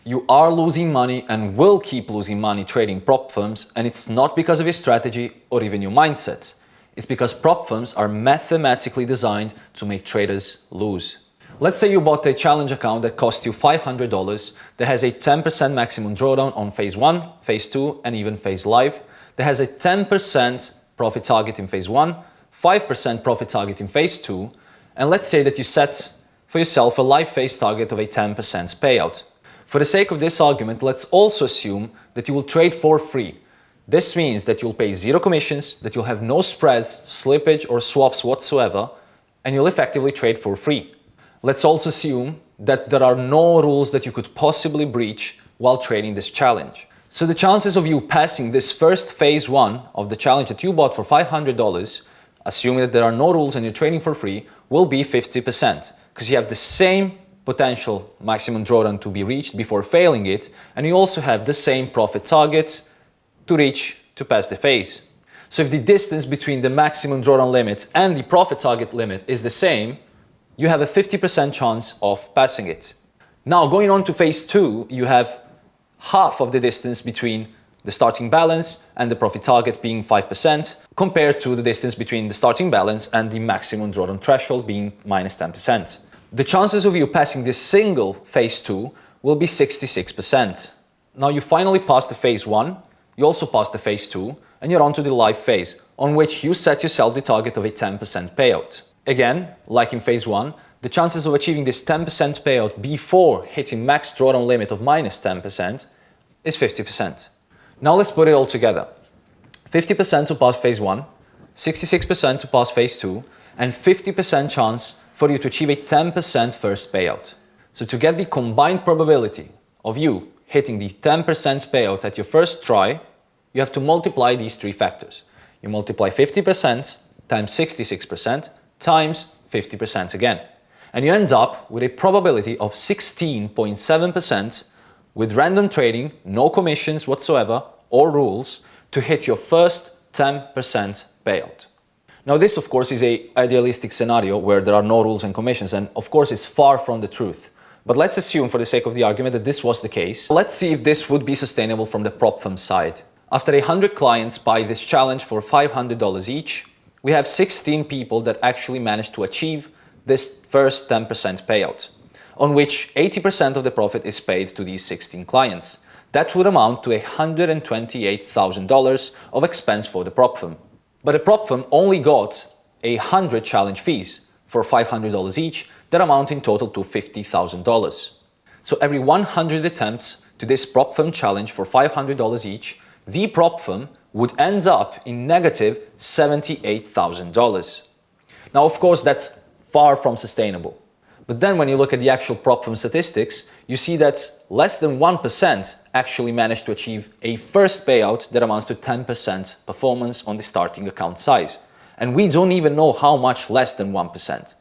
You are losing money and will keep losing money trading prop firms, and it's not because of your strategy or even your mindset. It's because prop firms are mathematically designed to make traders lose. Let's say you bought a challenge account that cost you $500, that has a 10% maximum drawdown on phase 1, phase 2 and even phase live, that has a 10% profit target in phase 1, 5% profit target in phase 2, and let's say that you set for yourself a live phase target of a 10% payout. For the sake of this argument, let's also assume that you will trade for free. This means that you'll pay zero commissions, that you'll have no spreads, slippage or swaps whatsoever, and you'll effectively trade for free. Let's also assume that there are no rules that you could possibly breach while trading this challenge. So the chances of you passing this first phase 1 of the challenge that you bought for $500, assuming that there are no rules and you're trading for free, will be 50%, because you have the same potential maximum drawdown to be reached before failing it, and you also have the same profit target to reach to pass the phase. So if the distance between the maximum drawdown limit and the profit target limit is the same, you have a 50% chance of passing it. Now going on to phase 2, you have half of the distance between the starting balance and the profit target being 5% compared to the distance between the starting balance and the maximum drawdown threshold being minus 10%. The chances of you passing this single phase 2 will be 66%. Now you finally passed the phase 1, you also passed the phase 2, and you're on to the live phase, on which you set yourself the target of a 10% payout. Again, like in phase 1, the chances of achieving this 10% payout before hitting max drawdown limit of minus 10% is 50%. Now let's put it all together. 50% to pass phase 1, 66% to pass phase 2, and 50% chance for you to achieve a 10% first payout. So to get the combined probability of you hitting the 10% payout at your first try, you have to multiply these three factors. You multiply 50% times 66% times 50% again. And you end up with a probability of 16.7% with random trading, no commissions whatsoever or rules, to hit your first 10% payout. Now this of course is an idealistic scenario where there are no rules and commissions, and of course it's far from the truth. But let's assume for the sake of the argument that this was the case. Let's see if this would be sustainable from the prop firm side. After 100 clients buy this challenge for $500 each, we have 16 people that actually managed to achieve this first 10% payout, on which 80% of the profit is paid to these 16 clients. That would amount to $128,000 of expense for the prop firm. But the prop firm only got 100 challenge fees for $500 each, that amount in total to $50,000. So every 100 attempts to this prop firm challenge for $500 each, the prop firm would end up in negative $78,000. Now of course that's far from sustainable. But then when you look at the actual prop firm statistics, you see that less than 1% actually managed to achieve a first payout that amounts to 10% performance on the starting account size. And we don't even know how much less than 1%.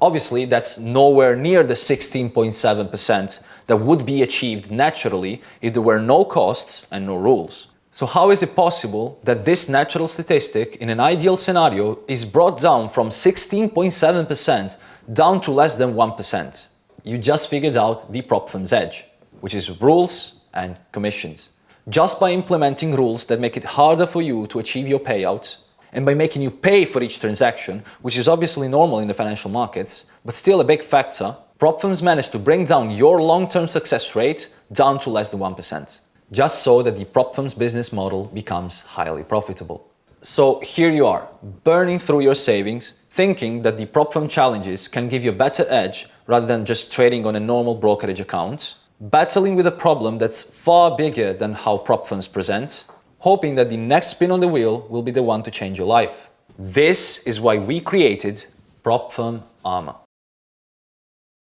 Obviously, that's nowhere near the 16.7% that would be achieved naturally if there were no costs and no rules. So how is it possible that this natural statistic in an ideal scenario is brought down from 16.7% down to less than 1%? You just figured out the prop firm's edge, which is rules and commissions. Just by implementing rules that make it harder for you to achieve your payout, and by making you pay for each transaction, which is obviously normal in the financial markets, but still a big factor, prop firms manage to bring down your long-term success rate down to less than 1%, just so that the prop firm's business model becomes highly profitable. So here you are, burning through your savings, thinking that the prop firm challenges can give you a better edge rather than just trading on a normal brokerage account, battling with a problem that's far bigger than how prop firms present, hoping that the next spin on the wheel will be the one to change your life. This is why we created Firm Armour.